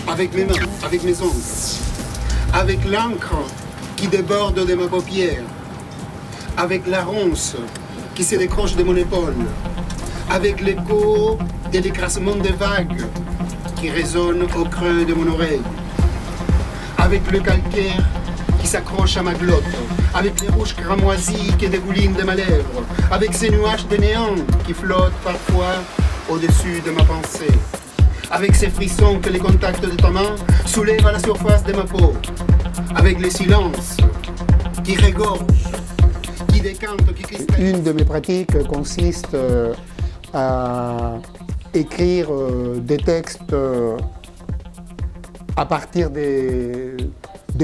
avec mes mains, avec mes ongles, avec l'encre qui déborde de ma paupière, avec la ronce qui se décroche de mon épaule, avec l'écho de l'écrasement des vagues qui résonne au creux de mon oreille, avec le calcaire qui s'accroche à ma glotte, avec les rouges cramoisis qui dégoulinent de ma lèvre, avec ces nuages de néant qui flottent parfois au-dessus de ma pensée, avec ces frissons que les contacts de ta main soulèvent à la surface de ma peau, avec les silences qui régorgent, qui décantent, qui cristallisent. Une de mes pratiques consiste à écrire des textes à partir des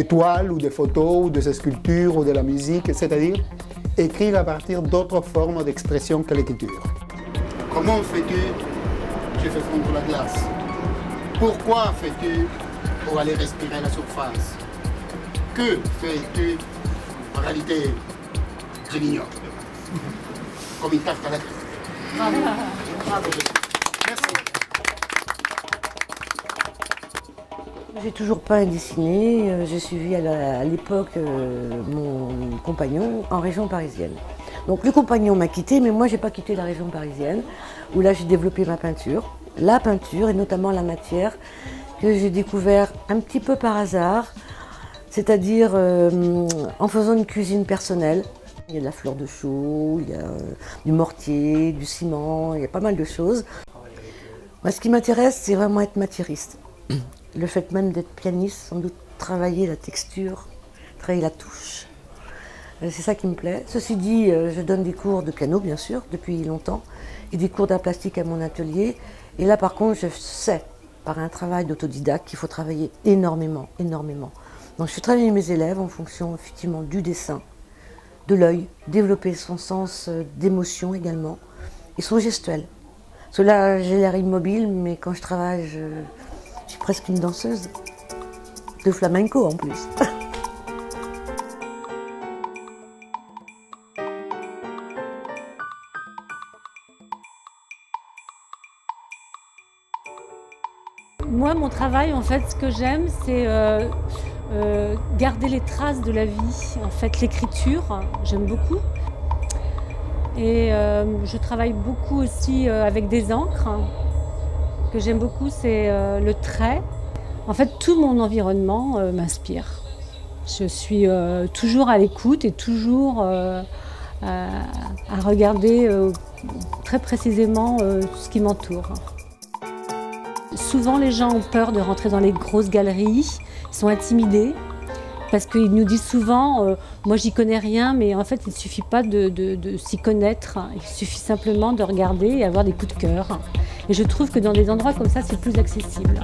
toiles ou des photos ou des sculptures ou de la musique, c'est-à-dire écrire à partir d'autres formes d'expression que l'écriture. Comment fais-tu? Je fais fondre la glace. Pourquoi fais-tu? Pour aller respirer la surface. Que fais-tu? En réalité, je l'ignore. Comme une tarte à la crème. Bravo. Merci. J'ai toujours peint et dessiné. J'ai suivi à l'époque mon compagnon en région parisienne. Donc le compagnon m'a quitté, mais moi j'ai pas quitté la région parisienne, où là j'ai développé ma peinture. La peinture et notamment la matière que j'ai découvert un petit peu par hasard, c'est-à-dire en faisant une cuisine personnelle. Il y a de la fleur de chou, il y a du mortier, du ciment, il y a pas mal de choses. Moi, ce qui m'intéresse, c'est vraiment être matiériste. Le fait même d'être pianiste, sans doute travailler la texture, travailler la touche. C'est ça qui me plaît. Ceci dit, je donne des cours de piano, bien sûr, depuis longtemps, et des cours d'art plastique à mon atelier. Et là, par contre, je sais, par un travail d'autodidacte, qu'il faut travailler énormément, énormément. Donc, je fais travailler mes élèves en fonction, effectivement, du dessin, de l'œil, développer son sens d'émotion également, et son gestuel. Parce que là, j'ai l'air immobile, mais quand je travaille, je suis presque une danseuse. De flamenco, en plus. Moi, mon travail, en fait, ce que j'aime, c'est garder les traces de la vie. En fait, l'écriture, j'aime beaucoup. Et je travaille beaucoup aussi avec des encres. Ce que j'aime beaucoup, c'est le trait. En fait, tout mon environnement m'inspire. Je suis toujours à l'écoute et toujours à regarder très précisément ce qui m'entoure. Souvent, les gens ont peur de rentrer dans les grosses galeries, ils sont intimidés parce qu'ils nous disent souvent moi j'y connais rien, mais en fait il ne suffit pas de s'y connaître, il suffit simplement de regarder et avoir des coups de cœur. Et je trouve que dans des endroits comme ça, c'est plus accessible.